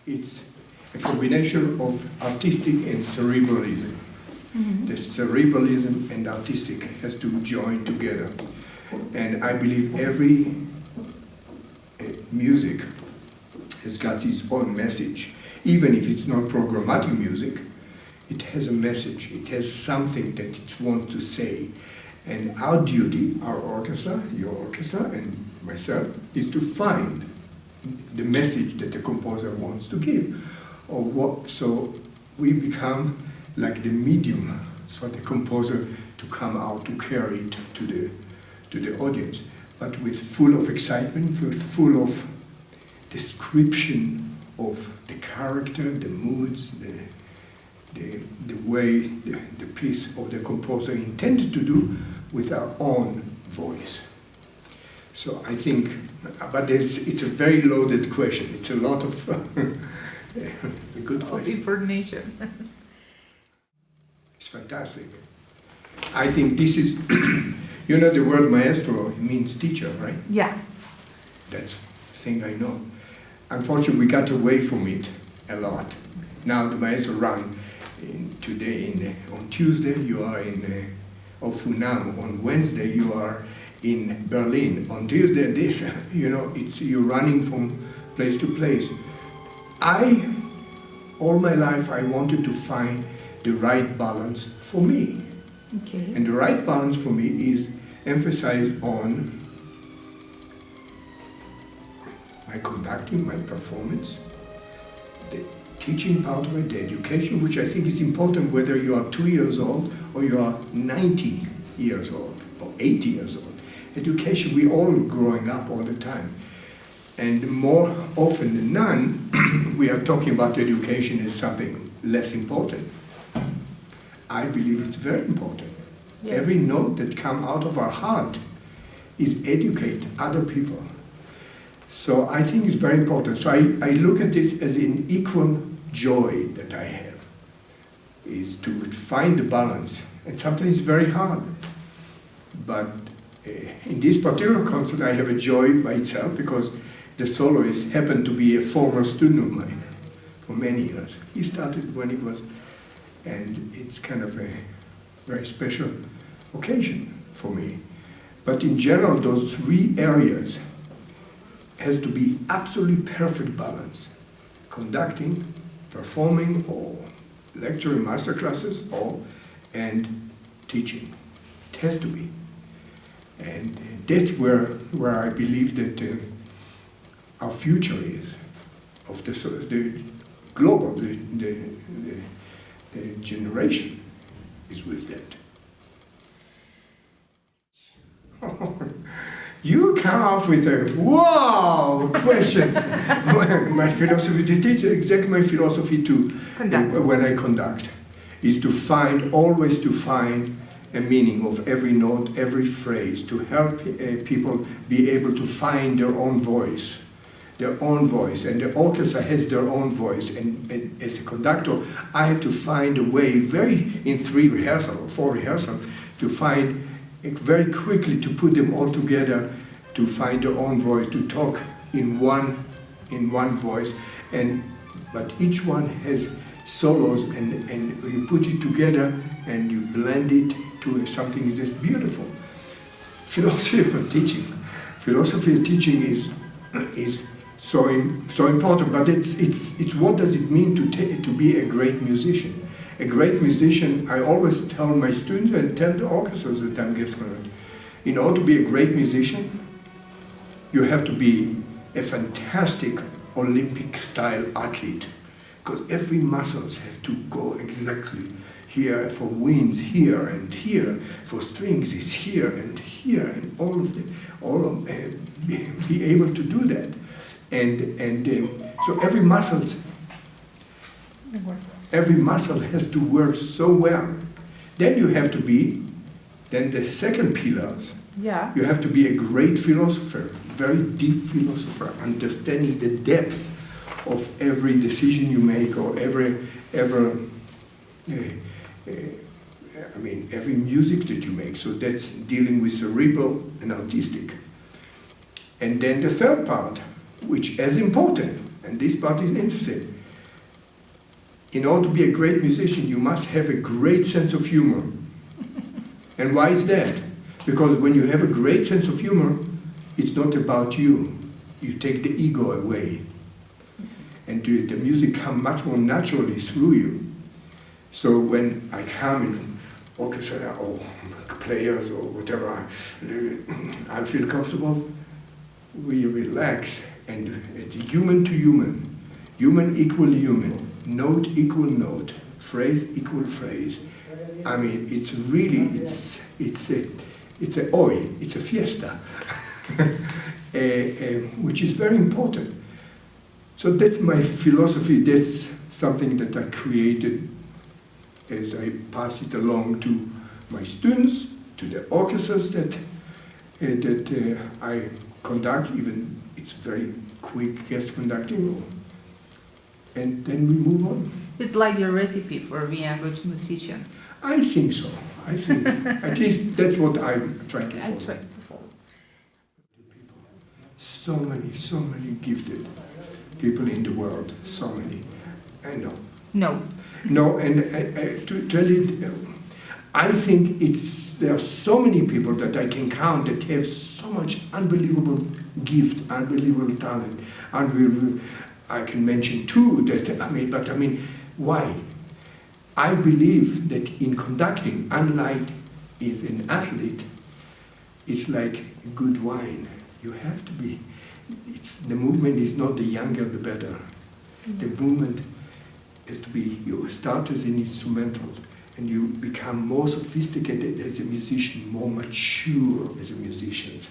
It's a combination of artistic and cerebralism. The cerebralism and artistic has to join together. And I believe every music has got its own message. Even if it's not programmatic music, it has a message. It has something that it wants to say. And our duty, our orchestra, your orchestra, and myself, is to find the message that the composer wants to give. So we become like the medium for the composer to come out, to carry it to the audience, but with full of excitement, with full of description of the character, the moods, the way the piece of the composer intended to do with our own voice. So I think, but it's a very loaded question. It's a lot of a good question. Of information. It's fantastic. I think this is, you know, the word maestro means teacher, right? Yeah. That's the thing I know. Unfortunately, we got away from it a lot. Now the maestro run on Tuesday you are in OFUNAM. On Wednesday you are in Berlin. On Tuesday this, you know, you're running from place to place. All my life I wanted to find the right balance for me. Okay. And the right balance for me is emphasized on my conducting, my performance, the teaching part of it, the education, which I think is important whether you are 2 years old or you are 90 years old or 80 years old. Education, we all growing up all the time. And more often than none, we are talking about education as something less important. I believe it's very important. Yeah. Every note that comes out of our heart is educate other people. So I think it's very important. So I look at this as an equal joy that I have, is to find the balance. And sometimes it's very hard. But in this particular concert, I have a joy by itself because the soloist happened to be a former student of mine for many years. He started when he was, and it's kind of a very special occasion for me. But in general, those three areas has to be absolutely perfect balance. Conducting, performing, or lecturing master classes, and teaching. It has to be. And that's where I believe that our future is, of the global, the generation is with that. You come up with a wow questions. My philosophy to teach, exactly my philosophy to conduct. When I conduct, is always to find a meaning of every note, every phrase, to help people be able to find their own voice, and the orchestra has their own voice. And as a conductor, I have to find a way, in 3 rehearsals or 4 rehearsals, to find very quickly to put them all together, to find their own voice, to talk in one voice, but each one has solos, and you put it together and you blend it to something that's beautiful. Philosophy of teaching is so important, but it's what does it mean to be a great musician? A great musician, I always tell my students and tell the orchestras that I'm guest conductor, in order to be a great musician, you have to be a fantastic Olympic-style athlete, because every muscles have to go exactly. Here for winds, here and here, for strings is here, and be able to do that, and so every muscle has to work so well. Then you have to be, the second pillars. Yeah. You have to be a great philosopher, very deep philosopher, understanding the depth of every decision you make or every music that you make. So that's dealing with cerebral and artistic. And then the third part, which is important, And this part is interesting. In order to be a great musician, you must have a great sense of humor. And why is that? Because when you have a great sense of humor, it's not about you. You take the ego away. And the music comes much more naturally through you. So when I come in orchestra or players or whatever, I feel comfortable, we relax. And it's human to human, human equal human, note equal note, phrase equal phrase. I mean, it's really, it's a hoy, it's a fiesta, which is very important. So that's my philosophy. That's something that I created as I pass it along to my students, to the orchestras that I conduct. Even it's very quick guest conducting, and then we move on. It's like your recipe for being a good musician. I think so. I think at least that's what I'm trying to follow. I try to follow. So many gifted people in the world. So many. I know. No, and to tell it, I think there are so many people that I can count that have so much unbelievable gift, unbelievable talent. I can mention two that, why? I believe that in conducting, unlike is an athlete, it's like good wine. You have to be, the movement is not the younger the better. The movement has to be, you start as an instrumental and you become more sophisticated as a musician, more mature as a musician.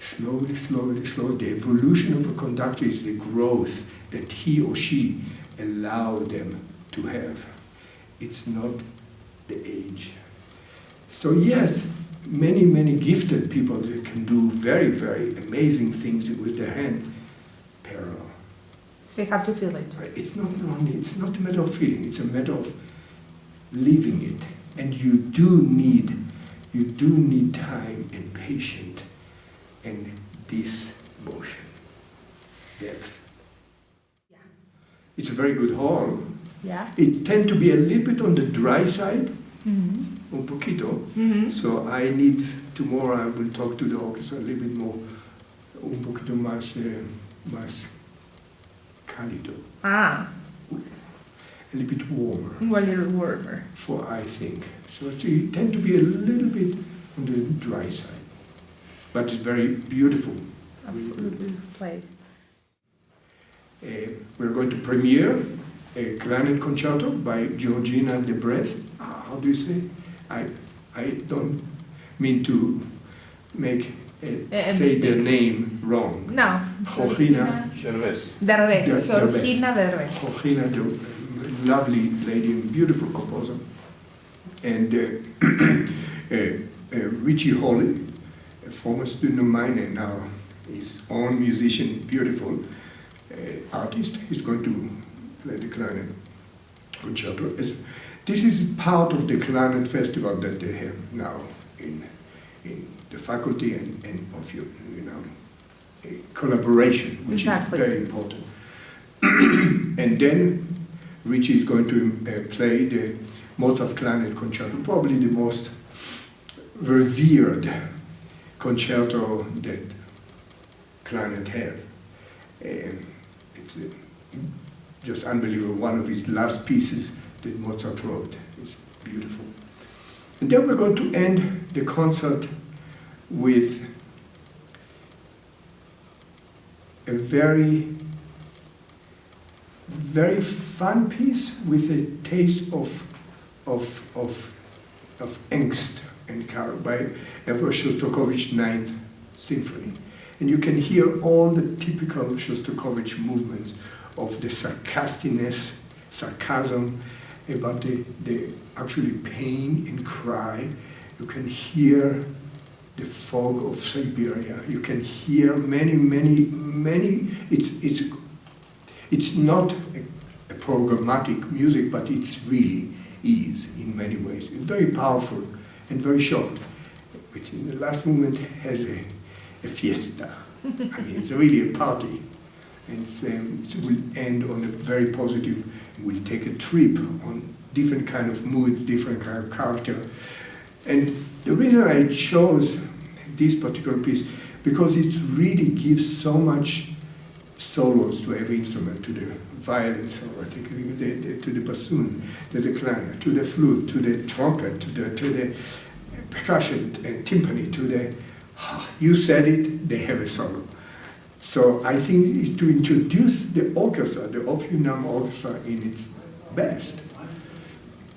Slowly, the evolution of a conductor is the growth that he or she allow them to have. It's not the age. So yes, many gifted people that can do very, very amazing things with their hand, parallel. They have to feel it. It's not a matter of feeling, it's a matter of living it. And you do need time and patience and this motion, depth. Yeah. It's a very good hall. Yeah. It tends to be a little bit on the dry side, Mm-hmm. un poquito. Mm-hmm. So tomorrow I will talk to the orchestra a little bit more, un poquito más cálido. Ah. A little bit warmer. A little warmer. I think. So it tends to be a little bit on the dry side. But it's very beautiful. A Really beautiful place. We're going to premiere a clarinet concerto by Georgina de Brest. How do you say? I don't mean to say their name wrong. No. Georgina Derbez. Georgina Derbez. Georgina, the lovely lady and beautiful composer. And Richie Hawley, a former student of mine and now his own musician, beautiful artist. He's going to play the clarinet concerto. This is part of the clarinet festival that they have now in the faculty and of a collaboration, which Exactly. is very important. And then Richie is going to play the Mozart clarinet concerto, probably the most revered concerto that clarinet have. It's just unbelievable. One of his last pieces that Mozart wrote. It's beautiful. And then we're going to end the concert with a very, very fun piece with a taste of angst and color by Shostakovich's Ninth Symphony. And you can hear all the typical Shostakovich movements of the sarcasm, about the actually pain and cry. You can hear the fog of Siberia. You can hear many. It's not a programmatic music, but it's really is in many ways. It's very powerful and very short, which in the last movement has a fiesta. I mean, it's really a party. and it will end on a very positive. We'll take a trip on different kind of moods, different kind of character. And the reason I chose this particular piece, because it really gives so much solos to every instrument, to the violin solo, to the bassoon, to the clarinet, to the flute, to the trumpet, to the percussion, timpani, to the, you said it, they have a solo. So I think it's to introduce the orchestra, the OFUNAM orchestra in its best,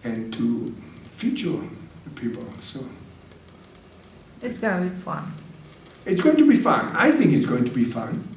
and to feature the people. So it's gonna be fun. It's going to be fun. I think it's going to be fun.